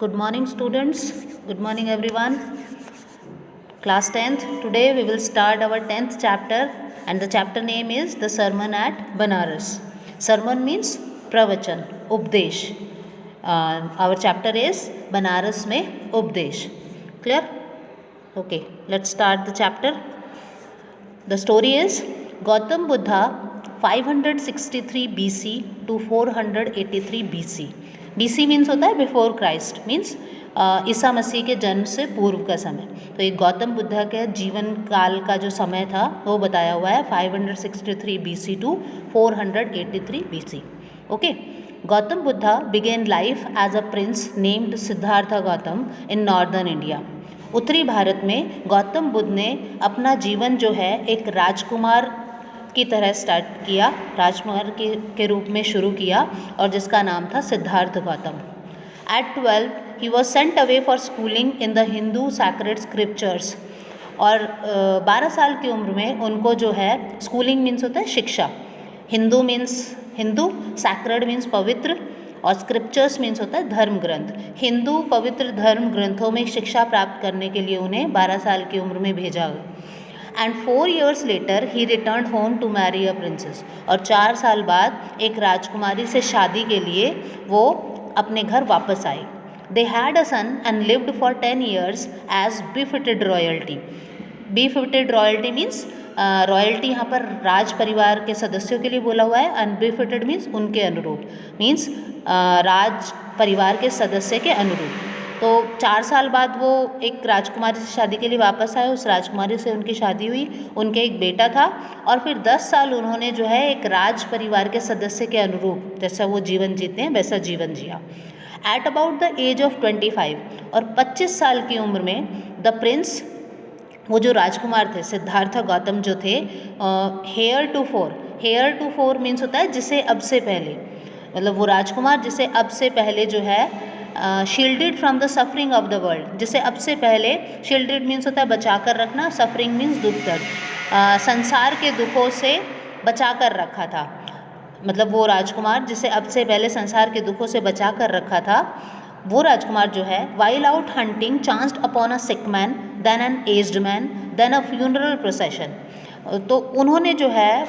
Good morning, students. Good morning, everyone. Class 10th. Today we will start our 10th chapter, and the chapter name is The Sermon at Banaras. Sermon means pravachan, उपदेश. Our chapter is Banaras में उपदेश. Clear? Okay, let's start the chapter. The story is Gautam Buddha 563 BC to 483 BC. BC means होता है before Christ, means Isa Masih के जन्म से पूर्व का समय. तो ये गौतम बुद्धा के जीवन काल का जो समय था वो बताया हुआ है 563 BC to 483 BC. Okay. Gautam Buddha began life as a prince named Siddhartha Gautam in northern India. उत्तरी भारत में गौतम बुद्ध ने अपना जीवन जो है एक राजकुमार की तरह स्टार्ट किया, राजकुमार के रूप में शुरू किया, और जिसका नाम था Siddhartha Gautam. At 12 he was sent away for schooling in the Hindu sacred scriptures. और 12 साल की उम्र में उनको जो है, स्कूलिंग मीन्स होता है शिक्षा, Hindu means Hindu, sacred means पवित्र, और स्क्रिप्चर्स मीन्स होता है धर्म ग्रंथ. हिंदू पवित्र धर्म ग्रंथों में शिक्षा प्राप्त करने के लिए उन्हें 12 साल की उम्र में भेजा गया. And 4 years later he return home to marry a princess. और 4 साल बाद एक राजकुमारी से शादी के लिए वो अपने घर वापस आई. They had a son and lived for 10 years as befitted royalty. Befitted royalty means royalty यहाँ पर राज परिवार के सदस्यों के लिए बोला हुआ है, एंड बिफिटेड मीन्स उनके अनुरूप, मीन्स राज परिवार के सदस्य के अनुरूप. तो 4 साल बाद वो एक राजकुमारी से शादी के लिए वापस आए. उस राजकुमारी से उनकी शादी हुई, उनके एक बेटा था, और फिर 10 साल उन्होंने जो है एक राज परिवार के सदस्य के अनुरूप जैसा वो जीवन जीते हैं वैसा जीवन जिया. At about the age of 25 और 25 साल की उम्र में द प्रिंस, वो जो राजकुमार थे सिद्धार्थ गौतम जो थे, हेयर टू फोर मीन्स होता है जिसे अब से पहले, मतलब वो राजकुमार जिसे अब से पहले जो है shielded from the suffering of the world, जिसे अब से पहले, शील्डेड मीन्स होता है बचा कर रखना, सफरिंग मीन्स दुख दर्द, संसार के दुखों से बचा कर रखा था. मतलब वो राजकुमार जिसे अब से पहले संसार के दुखों से बचा कर रखा था, वो राजकुमार जो है while out hunting chanced upon a sick man, then an aged man, then a funeral procession. तो उन्होंने जो है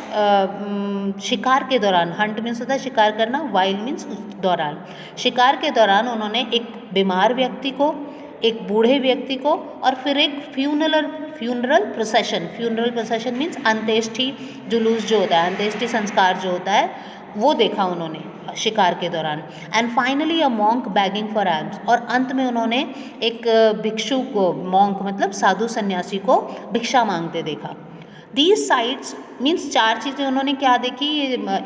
शिकार के दौरान, हंट मीन्स होता है शिकार करना, वाइल मीन्स दौरान, शिकार के दौरान उन्होंने एक बीमार व्यक्ति को, एक बूढ़े व्यक्ति को, और फिर एक फ्यूनरल प्रोसेशन मीन्स अंत्येष्टि जुलूस जो होता है, अंत्येष्टि संस्कार जो होता है, वो देखा उन्होंने शिकार के दौरान. And finally a monk begging for alms. और अंत में उन्होंने एक भिक्षु को, मॉन्क मतलब साधु सन्यासी को भिक्षा मांगते देखा. दीज साइट्स मीन्स 4 चीज़ें उन्होंने क्या देखी,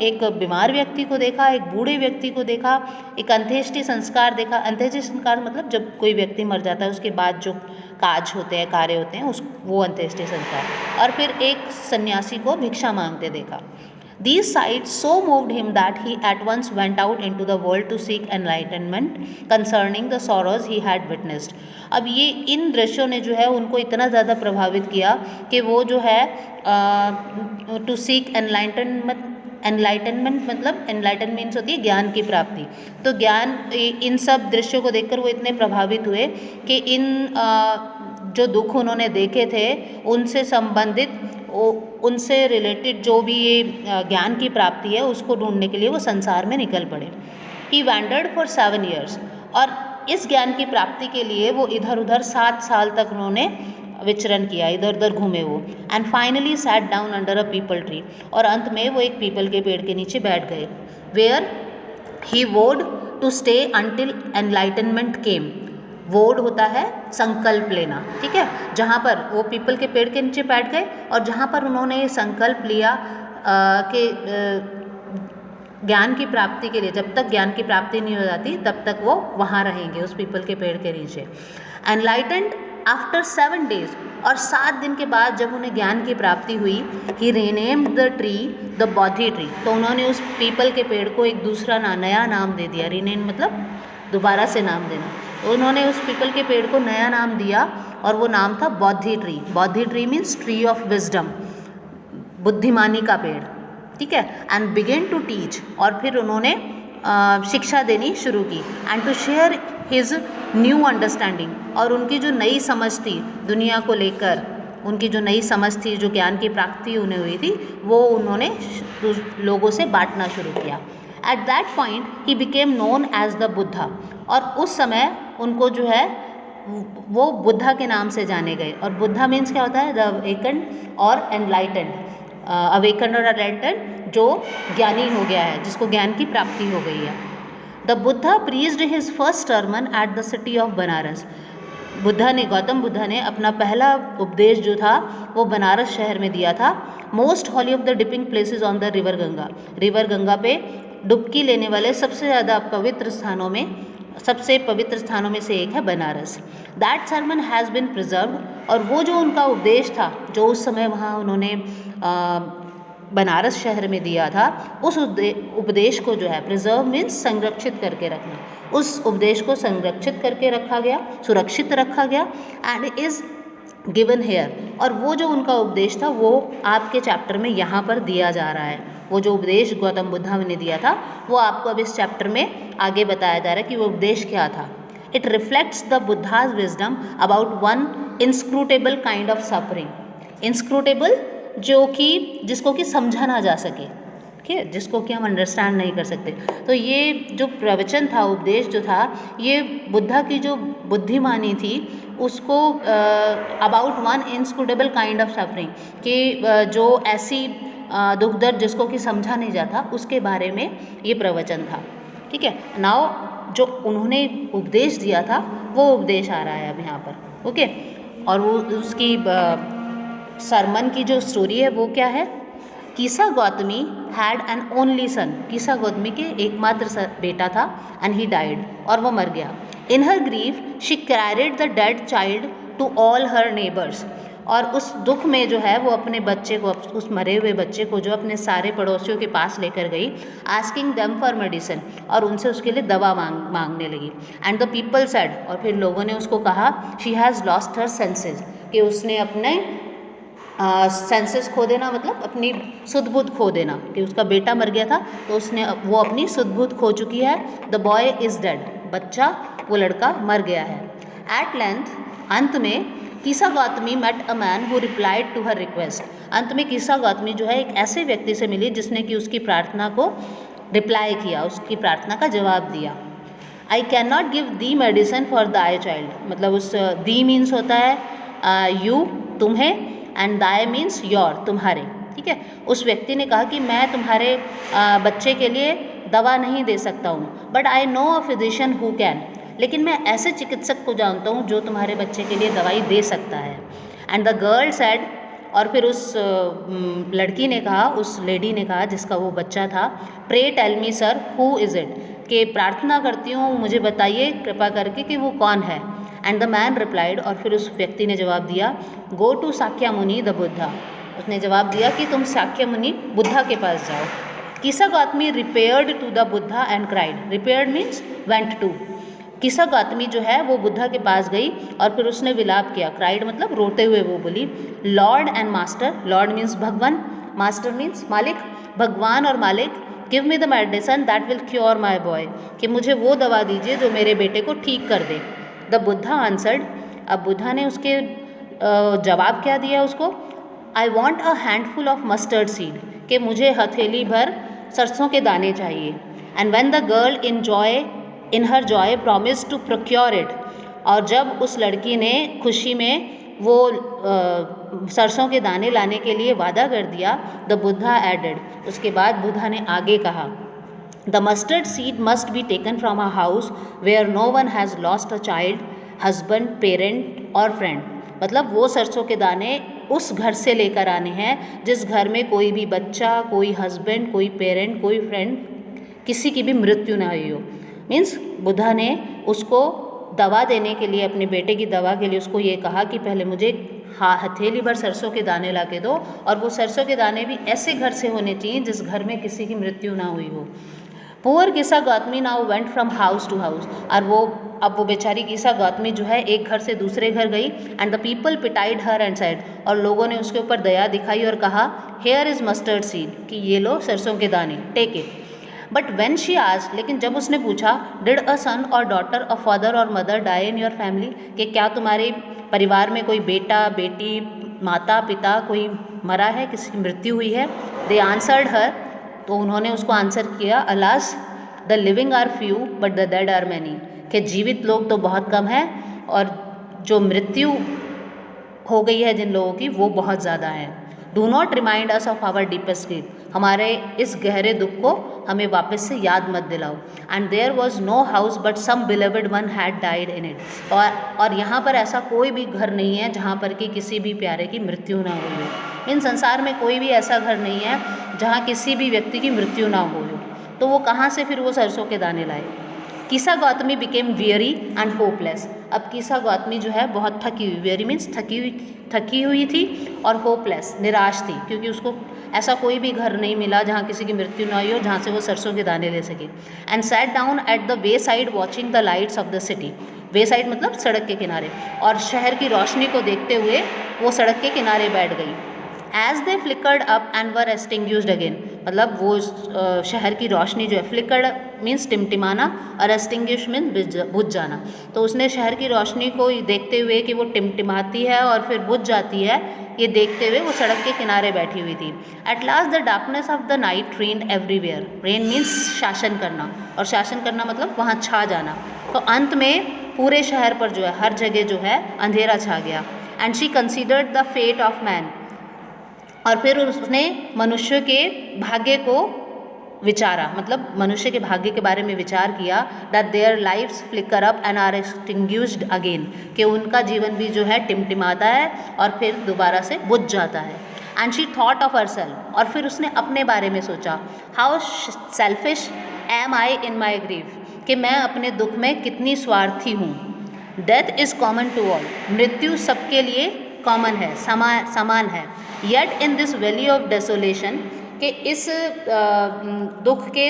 एक बीमार व्यक्ति को देखा, एक बूढ़े व्यक्ति को देखा, एक अंत्येष्टि संस्कार देखा. अंत्येष्टि संस्कार मतलब जब कोई व्यक्ति मर जाता है उसके बाद जो काज होते हैं, कार्य होते हैं, वो अंत्येष्टि संस्कार. और फिर एक सन्यासी को भिक्षा मांगते देखा. These sights so moved him that he at once went out into the world to seek enlightenment concerning the sorrows he had witnessed. अब ये इन दृश्यों ने जो है उनको इतना ज़्यादा प्रभावित किया कि वो जो है टू सीक एनलाइटनमेंट मतलब एनलाइटन मीन्स होती है ज्ञान की प्राप्ति. तो ज्ञान, इन सब दृश्यों को देखकर वो इतने प्रभावित हुए कि इन जो दुख उन्होंने देखे थे उनसे संबंधित, उनसे रिलेटेड जो भी ये ज्ञान की प्राप्ति है उसको ढूंढने के लिए वो संसार में निकल पड़े. ही वैंडर्ड फॉर 7 years. और इस ज्ञान की प्राप्ति के लिए वो इधर उधर 7 साल तक उन्होंने विचरण किया, इधर उधर घूमे वो. And finally sat down under a people tree. और अंत में वो एक पीपल के पेड़ के नीचे बैठ गए. वेयर ही वोड टू स्टे अंटिल एनलाइटनमेंट केम. वोड होता है संकल्प लेना, ठीक है. जहाँ पर वो पीपल के पेड़ के नीचे बैठ गए और जहाँ पर उन्होंने संकल्प लिया कि ज्ञान की प्राप्ति के लिए, जब तक ज्ञान की प्राप्ति नहीं हो जाती तब तक वो वहाँ रहेंगे उस पीपल के पेड़ के नीचे. Enlightened after 7 days. और 7 दिन के बाद जब उन्हें ज्ञान की प्राप्ति हुई, he renamed the tree the Bodhi tree. तो उन्होंने उस पीपल के पेड़ को एक दूसरा नया नाम दे दिया. रीनेम मतलब दोबारा से नाम देना. उन्होंने उस पीपल के पेड़ को नया नाम दिया और वो नाम था Bodhi tree. Bodhi tree means tree of wisdom, बुद्धिमानी का पेड़, ठीक है. And began to teach. और फिर उन्होंने शिक्षा देनी शुरू की. And to share his new understanding, और उनकी जो नई समझ थी दुनिया को लेकर, उनकी जो नई समझ थी, जो ज्ञान की प्राप्ति उन्हें हुई थी, वो उन्होंने लोगों से बांटना शुरू किया। At that point he became known as the Buddha, और उस समय उनको जो है वो बुद्धा के नाम से जाने गए। और बुद्धा मीन्स क्या होता है? द अवेकन्ड और एनलाइटेंड, अवेकन्ड और एनलाइटेंड जो ज्ञानी हो गया है, जिसको ज्ञान की प्राप्ति हो गई है। The Buddha preached his first sermon at the city of Banaras, Buddha ने, गौतम बुद्धा ने अपना पहला उपदेश जो था वो बनारस शहर में दिया था। Most holy of the dipping places on the river Ganga, river Ganga पे डुबकी लेने वाले सबसे ज़्यादा पवित्र स्थानों में, सबसे पवित्र स्थानों में से एक है Banaras. That sermon has been preserved, और वो जो उनका उपदेश था जो उस समय वहाँ उन्होंने बनारस शहर में दिया था, उस उपदेश को जो है, प्रिजर्व मीन्स संरक्षित करके रखना, उस उपदेश को संरक्षित करके रखा गया, सुरक्षित रखा गया। एंड इज़ गिवन हेयर, और वो जो उनका उपदेश था वो आपके चैप्टर में यहाँ पर दिया जा रहा है। वो जो उपदेश गौतम बुद्धा ने दिया था वो आपको अब इस चैप्टर में आगे बताया जा रहा है कि वो उपदेश क्या था। It reflects the Buddha's wisdom about one inscrutable kind of suffering. Inscrutable जो कि जिसको कि समझा ना जा सके, ठीक है, जिसको कि हम अंडरस्टैंड नहीं कर सकते। तो ये जो प्रवचन था, उपदेश जो था, ये बुद्धा की जो बुद्धिमानी थी उसको about one inscrutable kind of suffering, कि जो ऐसी दुख दर्द जिसको कि समझा नहीं जाता, उसके बारे में ये प्रवचन था। ठीक है, नाउ जो उन्होंने उपदेश दिया था वो उपदेश आ रहा है अब यहाँ पर। ओके, और वो उसकी सरमन की जो स्टोरी है वो क्या है? Kisa Gotami had an only son, Kisa Gotami के एकमात्र बेटा था, एंड ही डाइड, और वो मर गया। In her grief she carried the dead child to all her neighbours, और उस दुख में जो है वो अपने बच्चे को, उस मरे हुए बच्चे को जो अपने सारे पड़ोसियों के पास लेकर गई, आस्किंग देम फॉर मेडिसिन, और उनसे उसके लिए दवा मांगने लगी। एंड द पीपल सेड, और फिर लोगों ने उसको कहा, she has lost her senses, कि उसने अपने सेंसेस खो देना, मतलब अपनी सुध बुध खो देना, कि उसका बेटा मर गया था तो उसने वो अपनी सुध बुध खो चुकी है। द बॉय इज़ डेड, बच्चा, वो लड़का मर गया है। एट लेंथ, अंत में, Kisa Gotami met a man who replied to her request, अंत में कीसा गौतमी जो है एक ऐसे व्यक्ति से मिली जिसने कि उसकी प्रार्थना को रिप्लाई किया, उसकी प्रार्थना का जवाब दिया। I can not give the medicine for thy child, मतलब उस दी मीन्स होता है यू, तुम्हें, एंड दाई मीन्स योर, तुम्हारे। ठीक है, उस व्यक्ति ने कहा कि मैं तुम्हारे बच्चे के लिए दवा नहीं दे सकता हूँ, but I know a physician who can, लेकिन मैं ऐसे चिकित्सक को जानता हूँ जो तुम्हारे बच्चे के लिए दवाई दे सकता है। एंड द गर्ल सेड, और फिर उस लड़की ने कहा, उस लेडी ने कहा जिसका वो बच्चा था, pray tell me sir who is it, कि प्रार्थना करती हूँ मुझे बताइए कृपा करके कि वो कौन है। एंड द मैन रिप्लाइड, और फिर उस व्यक्ति ने जवाब दिया, गो टू साक्या मुनि द बुद्धा, उसने जवाब दिया कि तुम साक्य मुनि बुद्धा के पास जाओ। Kisa Gotami repaired to the Buddha and cried, repaired means went to, Kisa Gotami जो है वो बुद्धा के पास गई और फिर उसने विलाप किया, क्राइड मतलब रोते हुए वो बोली, Lord and master, Lord means भगवान, मास्टर मीन्स मालिक, भगवान और मालिक, give me the medicine that will cure my boy, कि मुझे वो दवा दीजिए जो मेरे बेटे को ठीक कर दे। द बुद्धा आंसर्ड, अब बुद्धा ने उसके जवाब क्या दिया उसको, I want a handful of mustard seed, कि मुझे हथेली भर सरसों के दाने चाहिए। And when the girl in her joy promise to procure it, और जब उस लड़की ने खुशी में वो सरसों के दाने लाने के लिए वादा कर दिया, द बुद्धा एडेड, उसके बाद बुद्धा ने आगे कहा, the mustard seed must be taken from a house where no one has lost a child, husband, parent or friend, मतलब वो सरसों के दाने उस घर से लेकर आने हैं जिस घर में कोई भी बच्चा, कोई हस्बैंड, कोई पेरेंट, कोई फ्रेंड, किसी की भी मृत्यु ना हुई हो। मीन्स बुद्धा ने उसको दवा देने के लिए, अपने बेटे की दवा के लिए उसको ये कहा कि पहले मुझे हथेली भर सरसों के दाने ला के दो, और वो सरसों के दाने भी ऐसे घर से होने चाहिए जिस घर में किसी की मृत्यु ना हुई हो। Poor Kisa Gotami now went from house to house, और अब वो बेचारी कीसा गौतमी जो है एक घर से दूसरे घर गई। And the people pitied her and said, और लोगों ने उसके ऊपर दया दिखाई और कहा, हेयर इज़ मस्टर्ड सीड, कि ये लो सरसों के दाने, take it. But when she आज, लेकिन जब उसने पूछा, did a son or daughter, a father or mother die in your family, कि क्या तुम्हारे परिवार में कोई बेटा बेटी, माता पिता कोई मरा है, किसी की मृत्यु हुई है? दे आंसर्ड हर, तो उन्होंने उसको आंसर किया, alas the living are few but the dead are many, कि जीवित लोग तो बहुत कम हैं और जो मृत्यु हो गई है जिन लोगों की वो बहुत ज़्यादा है। Do not remind us of our deepest grief, हमारे इस गहरे दुख को हमें वापस से याद मत दिलाओ। And there was no house but some beloved one had died in it, और यहाँ पर ऐसा कोई भी घर नहीं है जहाँ पर कि किसी भी प्यारे की मृत्यु ना हुई हो। इन संसार में कोई भी ऐसा घर नहीं है जहाँ किसी भी व्यक्ति की मृत्यु ना हुई हो। तो वो कहाँ से फिर वो सरसों के दाने लाए? Kisa Gotami became weary and hopeless, अब कीसा गौतमी जो है बहुत थकी हुई, वियरी मीन्स थकी हुई थी, और होपलेस निराश थी, क्योंकि उसको ऐसा कोई भी घर नहीं मिला जहाँ किसी की मृत्यु ना हुई हो, जहाँ से वो सरसों के दाने ले सके। And sat down at the way side watching the lights off the city, way side मतलब सड़क के किनारे, और शहर की रोशनी को देखते हुए वो सड़क के किनारे बैठ गई। As they flickered up and were extinguished again, मतलब वो शहर की रोशनी जो है, फ्लिकर्ड मीन्स टिमटिमाना और एक्सटिंग्विश मीन्स बुझ जाना, तो उसने शहर की रोशनी को देखते हुए कि वो टिमटिमाती है और फिर बुझ जाती है, ये देखते हुए वो सड़क के किनारे बैठी हुई थी। At last the darkness of the night rained everywhere, rain means शासन करना, और शासन करना मतलब वहाँ छा जाना, तो अंत में पूरे शहर पर जो है हर जगह जो है अंधेरा छा गया। And she considered the fate of man, और फिर उसने मनुष्य के भाग्य को विचारा, मतलब मनुष्य के भाग्य के बारे में विचार किया, that their lives flicker up and are extinguished again, कि उनका जीवन भी जो है टिमटिमाता है और फिर दोबारा से बुझ जाता है। And she thought of herself, और फिर उसने अपने बारे में सोचा, how selfish am I in my grief, कि मैं अपने दुख में कितनी स्वार्थी हूँ। Death is common to all, मृत्यु सबके लिए कॉमन है, समान है। Yet in this valley of desolation, कि इस दुख के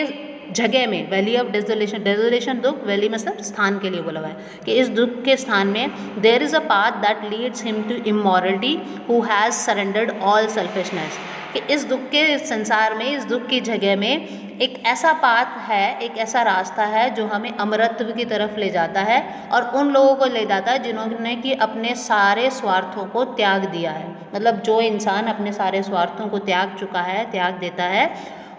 जगह में, वैली ऑफ डेसोलेशन, डेसोलेशन दुख, वैली मतलब स्थान के लिए बोला हुआ है, कि इस दुख के स्थान में there is a path that leads him to immortality who has surrendered all selfishness, कि इस दुख के संसार में, इस दुख की जगह में एक ऐसा पाथ है, एक ऐसा रास्ता है जो हमें अमरत्व की तरफ ले जाता है, और उन लोगों को ले जाता है जिन्होंने कि अपने सारे स्वार्थों को त्याग दिया है। मतलब जो इंसान अपने सारे स्वार्थों को त्याग चुका है, त्याग देता है,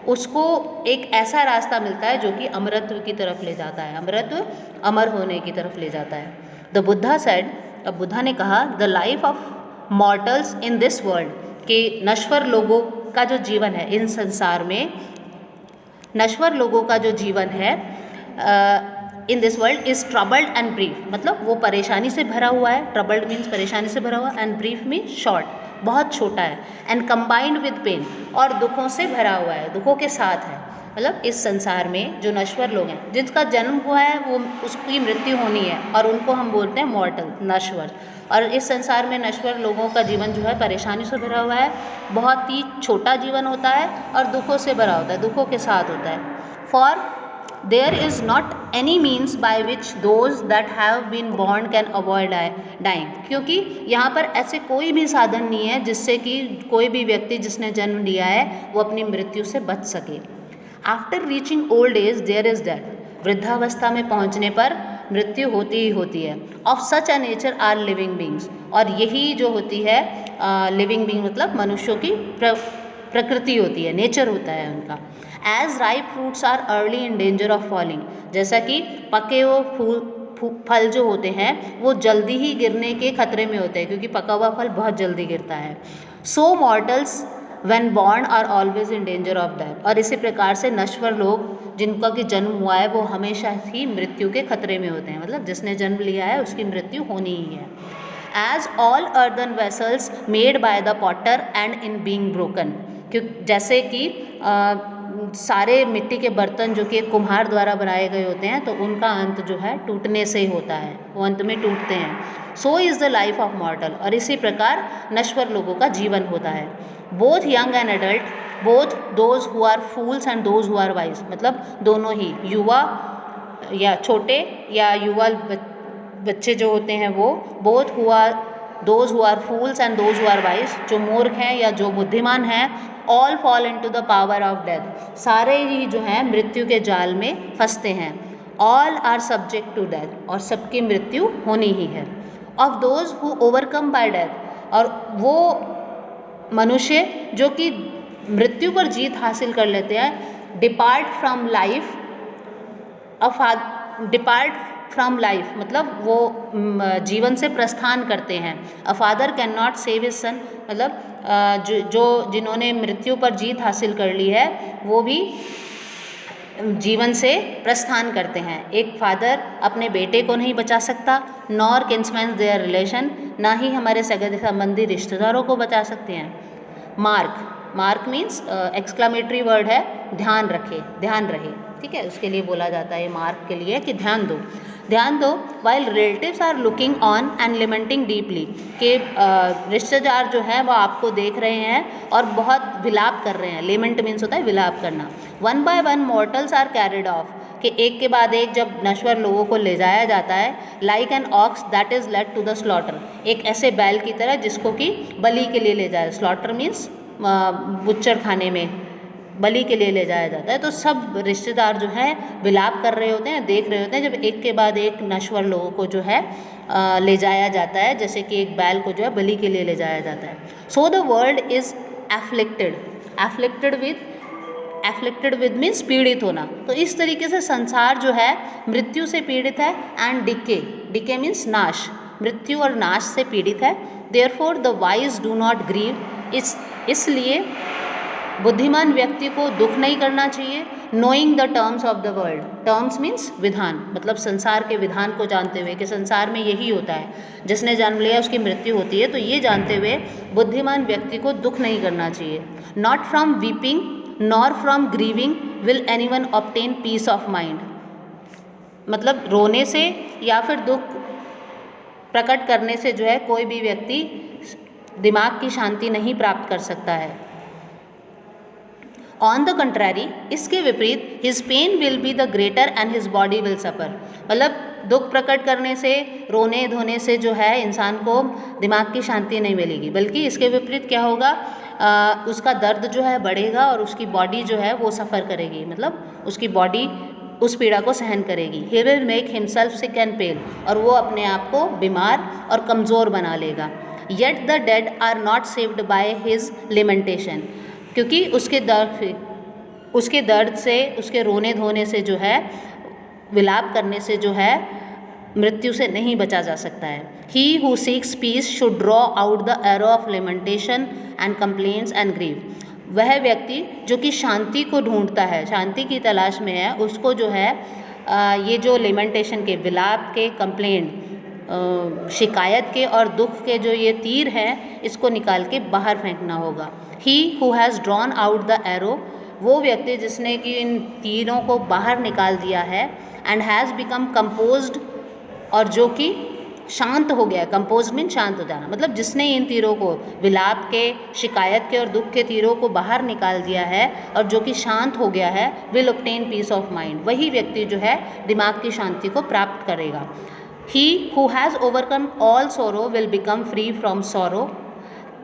उसको एक ऐसा रास्ता मिलता है जो कि अमरत्व की तरफ ले जाता है, अमरत्व, अमर होने की तरफ ले जाता है। द बुद्धा सेड, अब बुद्धा ने कहा, the life of mortals in this world, कि नश्वर लोगों का जो जीवन है इन संसार में, नश्वर लोगों का जो जीवन है in this world is troubled and brief, मतलब वो परेशानी से भरा हुआ है, ट्रबल्ड मीन्स परेशानी से भरा हुआ, एंड ब्रीफ मीन्स शॉर्ट, बहुत छोटा है, एंड कंबाइंड विद पेन, और दुखों से भरा हुआ है, दुखों के साथ है। मतलब इस संसार में जो नश्वर लोग हैं, जिसका जन्म हुआ है वो उसकी मृत्यु होनी है, और उनको हम बोलते हैं मॉर्टल, नश्वर। और इस संसार में नश्वर लोगों का जीवन जो है परेशानी से भरा हुआ है, बहुत ही छोटा जीवन होता है और दुखों से भरा होता है, दुखों के साथ होता है। For there is not any means by which those that have been born can avoid dying, क्योंकि यहाँ पर ऐसे कोई भी साधन नहीं है जिससे कि कोई भी व्यक्ति जिसने जन्म लिया है वो अपनी मृत्यु से बच सके। After reaching old age there is death, वृद्धावस्था में पहुँचने पर मृत्यु होती ही होती है। Of such a nature are living beings, और यही जो होती है लिविंग बींग मतलब मनुष्यों की प्रकृति होती है, नेचर होता है उनका। As ripe fruits are early in danger of falling, जैसा कि पके हुए फल जो होते हैं वो जल्दी ही गिरने के खतरे में होते हैं, क्योंकि पका हुआ फल बहुत जल्दी गिरता है। So mortals when born are always in danger of death, और इसी प्रकार से नश्वर लोग जिनका कि जन्म हुआ है वो हमेशा ही मृत्यु के खतरे में होते हैं, मतलब जिसने जन्म लिया है उसकी मृत्यु होनी ही है। As all earthen vessels made by the potter end in being broken, क्यों जैसे कि सारे मिट्टी के बर्तन जो कि कुम्हार द्वारा बनाए गए होते हैं, तो उनका अंत जो है टूटने से ही होता है, वो अंत में टूटते हैं। So is the life of mortal, और इसी प्रकार नश्वर लोगों का जीवन होता है। Both young and adult, both those who are fools and those who are wise, मतलब दोनों ही, युवा या छोटे या युवा बच्चे जो होते हैं वो, both who are those who are fools and those who are wise, जो मूर्ख हैं या जो बुद्धिमान हैं, all fall into the power of death, सारे ही जो हैं मृत्यु के जाल में फंसते हैं। All are subject to death, और सबकी मृत्यु होनी ही है। Of those who overcome by death, और वो मनुष्य जो कि मृत्यु पर जीत हासिल कर लेते हैं। Depart from life, depart from life मतलब वो जीवन से प्रस्थान करते हैं। A father can not save his son, मतलब जो जिन्होंने मृत्यु पर जीत हासिल कर ली है वो भी जीवन से प्रस्थान करते हैं। एक फादर अपने बेटे को नहीं बचा सकता, नॉर किन्समैन देयर रिलेशन, ना ही हमारे सगे संबंधी रिश्तेदारों को बचा सकते हैं। Mark, mark means exclamatory word है, ध्यान रखे, ध्यान रहे, ठीक है, उसके लिए बोला जाता है मार्क के लिए कि ध्यान दो, ध्यान दो। While relatives are looking on and lamenting deeply, के रिश्तेदार जो हैं वो आपको देख रहे हैं और बहुत विलाप कर रहे हैं। लिमेंट मीन्स होता है विलाप करना। One by one mortals are carried off, कि एक के बाद एक जब नश्वर लोगों को ले जाया जाता है। Like an ox that is led to the slaughter, एक ऐसे बैल की तरह जिसको कि बलि के लिए ले जाए। स्लॉटर मीन्स बुच्चर खाने में बलि के लिए ले जाया जाता है। तो सब रिश्तेदार जो हैं विलाप कर रहे होते हैं, देख रहे होते हैं जब एक के बाद एक नश्वर लोगों को जो है ले जाया जाता है, जैसे कि एक बैल को जो है बलि के लिए ले जाया जाता है। So the world is afflicted, afflicted with means पीड़ित होना। तो इस तरीके से संसार जो है मृत्यु से पीड़ित है। एंड डिके मीन्स नाश, मृत्यु और नाश से पीड़ित है। Therefore the wise do not grieve, इसलिए बुद्धिमान व्यक्ति को दुख नहीं करना चाहिए। Knowing the terms of the world, terms means विधान, मतलब संसार के विधान को जानते हुए कि संसार में यही होता है, जिसने जन्म लिया उसकी मृत्यु होती है, तो ये जानते हुए बुद्धिमान व्यक्ति को दुख नहीं करना चाहिए। Not from weeping nor from grieving will anyone obtain peace of mind, मतलब रोने से या फिर दुख प्रकट करने से जो है कोई भी व्यक्ति दिमाग की शांति नहीं प्राप्त कर सकता है। ऑन द कंट्रारी, इसके विपरीत, his pain will be the greater and his body will suffer, मतलब दुख प्रकट करने से, रोने धोने से जो है इंसान को दिमाग की शांति नहीं मिलेगी, बल्कि इसके विपरीत क्या होगा, उसका दर्द जो है बढ़ेगा और उसकी बॉडी जो है वो सफ़र करेगी, मतलब उसकी बॉडी उस पीड़ा को सहन करेगी। He will make himself sick and pale, और वो अपने आप को बीमार और कमज़ोर बना लेगा। Yet the dead are not saved by his lamentation, क्योंकि उसके दर्द से, उसके रोने धोने से जो है, विलाप करने से जो है मृत्यु से नहीं बचा जा सकता है। He who seeks peace should draw out the arrow of lamentation and complaints and grieve, वह व्यक्ति जो कि शांति को ढूंढता है, शांति की तलाश में है, उसको जो है ये जो लेमेंटेशन के, विलाप के, कंप्लेंट, शिकायत के और दुख के जो ये तीर हैं, इसको निकाल के बाहर फेंकना होगा। ही who has drawn out the arrow, वो व्यक्ति जिसने कि इन तीरों को बाहर निकाल दिया है। एंड हैज़ बिकम कंपोज्ड, और जो कि शांत हो गया। कंपोज मीन शांत हो जाना, मतलब जिसने इन तीरों को, विलाप के, शिकायत के और दुख के तीरों को बाहर निकाल दिया है और जो कि शांत हो गया है, will obtain peace of mind, वही व्यक्ति जो है दिमाग की शांति को प्राप्त करेगा। He who has overcome all sorrow will become free from sorrow,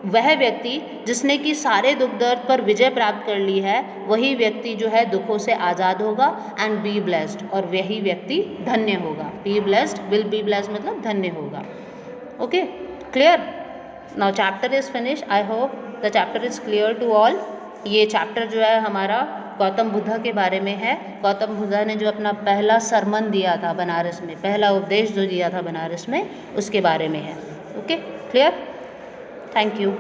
वह व्यक्ति जिसने कि सारे दुख दर्द पर विजय प्राप्त कर ली है, वही व्यक्ति जो है दुखों से आज़ाद होगा। एंड बी ब्लेस्ड, और वही व्यक्ति धन्य होगा। Be blessed, will be blessed मतलब धन्य होगा। Okay, clear? Now chapter is finish. I hope the chapter is clear to all. ये चैप्टर जो है हमारा गौतम बुद्ध के बारे में है। गौतम बुद्ध ने जो अपना पहला सरमन दिया था बनारस में, पहला उपदेश जो दिया था बनारस में, उसके बारे में है। Okay, clear? Thank you.